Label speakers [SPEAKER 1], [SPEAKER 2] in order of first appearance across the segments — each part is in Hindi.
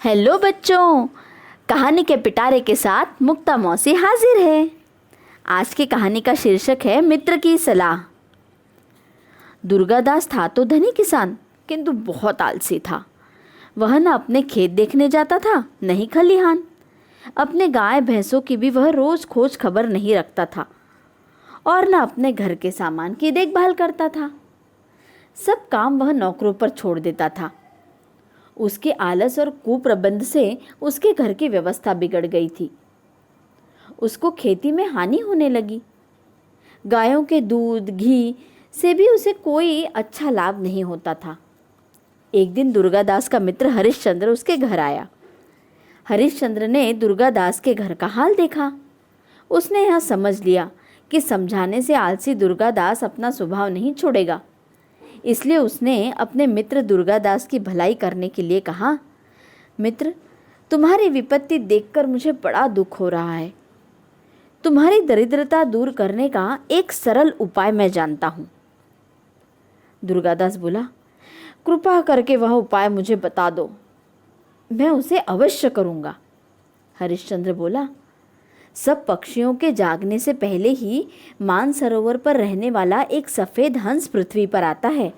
[SPEAKER 1] हेलो बच्चों, कहानी के पिटारे के साथ मुक्ता मौसी हाजिर है। आज की कहानी का शीर्षक है मित्र की सलाह। दुर्गादास था तो धनी किसान, किंतु बहुत आलसी था। वह न अपने खेत देखने जाता था, न ही खलिहान। अपने गाय भैंसों की भी वह रोज खोज खबर नहीं रखता था और न अपने घर के सामान की देखभाल करता था। सब काम वह नौकरों पर छोड़ देता था। उसके आलस और कुप्रबंध से उसके घर की व्यवस्था बिगड़ गई थी। उसको खेती में हानि होने लगी। गायों के दूध घी से भी उसे कोई अच्छा लाभ नहीं होता था। एक दिन दुर्गादास का मित्र हरिश्चंद्र उसके घर आया। हरिश्चंद्र ने दुर्गादास के घर का हाल देखा। उसने यह समझ लिया कि समझाने से आलसी दुर्गादास अपना स्वभाव नहीं छोड़ेगा। इसलिए उसने अपने मित्र दुर्गादास की भलाई करने के लिए कहा, मित्र, तुम्हारी विपत्ति देखकर मुझे बड़ा दुख हो रहा है। तुम्हारी दरिद्रता दूर करने का एक सरल उपाय मैं जानता हूँ। दुर्गादास बोला, कृपा करके वह उपाय मुझे बता दो, मैं उसे अवश्य करूँगा। हरिश्चंद्र बोला, सब पक्षियों के जागने से पहले ही मानसरोवर पर रहने वाला एक सफ़ेद हंस पृथ्वी पर आता है।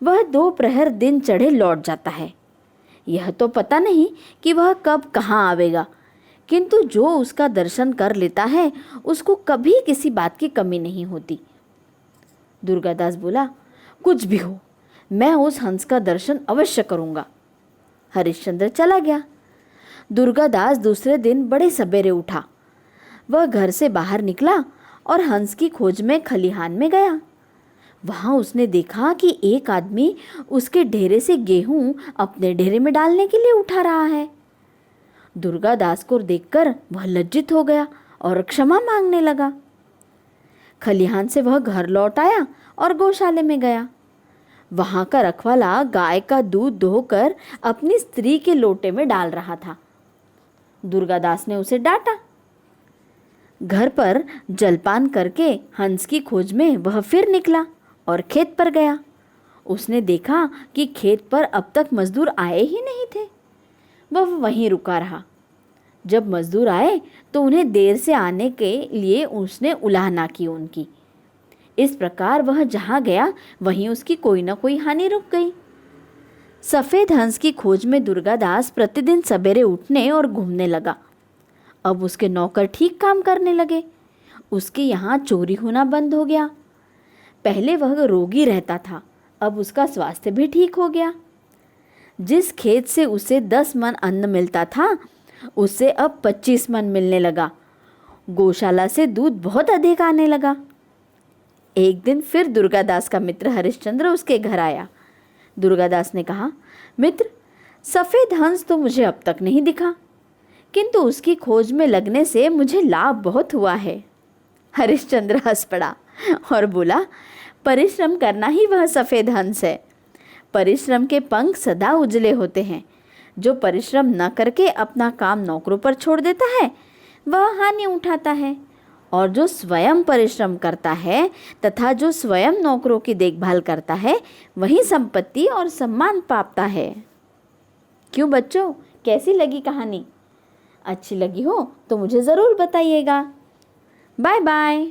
[SPEAKER 1] वह 2 प्रहर दिन चढ़े लौट जाता है। यह तो पता नहीं कि वह कब कहाँ आवेगा, किंतु जो उसका दर्शन कर लेता है उसको कभी किसी बात की कमी नहीं होती। दुर्गादास बोला, कुछ भी हो, मैं उस हंस का दर्शन अवश्य करूँगा। हरिश्चंद्र चला गया। दुर्गादास दूसरे दिन बड़े सवेरे उठा। वह घर से बाहर निकला और हंस की खोज में खलिहान में गया। वहां उसने देखा कि एक आदमी उसके ढेरे से गेहूं अपने ढेरे में डालने के लिए उठा रहा है। दुर्गादास को देखकर वह लज्जित हो गया और क्षमा मांगने लगा। खलिहान से वह घर लौट आया और गौशाले में गया। वहां का रखवाला गाय का दूध धोकर अपनी स्त्री के लोटे में डाल रहा था। दुर्गादास ने उसे डांटा। घर पर जलपान करके हंस की खोज में वह फिर निकला और खेत पर गया। उसने देखा कि खेत पर अब तक मजदूर आए ही नहीं थे। वह वहीं रुका रहा। जब मजदूर आए तो उन्हें देर से आने के लिए उसने उलाहना की उनकी। इस प्रकार वह जहाँ गया वहीं उसकी कोई न कोई हानि रुक गई। सफ़ेद हंस की खोज में दुर्गादास प्रतिदिन सवेरे उठने और घूमने लगा। अब उसके नौकर ठीक काम करने लगे। उसके यहाँ चोरी होना बंद हो गया। पहले वह रोगी रहता था, अब उसका स्वास्थ्य भी ठीक हो गया। जिस खेत से उसे 10 मन अन्न मिलता था, उससे अब 25 मन मिलने लगा। गौशाला से दूध बहुत अधिक आने लगा। एक दिन फिर दुर्गादास का मित्र हरिश्चंद्र उसके घर आया। दुर्गादास ने कहा, मित्र, सफ़ेद हंस तो मुझे अब तक नहीं दिखा, किंतु उसकी खोज में लगने से मुझे लाभ बहुत हुआ है। हरिश्चंद्र हंस पड़ा और बोला, परिश्रम करना ही वह सफ़ेद हंस है। परिश्रम के पंख सदा उजले होते हैं। जो परिश्रम न करके अपना काम नौकरों पर छोड़ देता है वह हानि उठाता है, और जो स्वयं परिश्रम करता है तथा जो स्वयं नौकरों की देखभाल करता है वही संपत्ति और सम्मान पाता है। क्यों बच्चों, कैसी लगी कहानी? अच्छी लगी हो तो मुझे ज़रूर बताइएगा। Bye bye.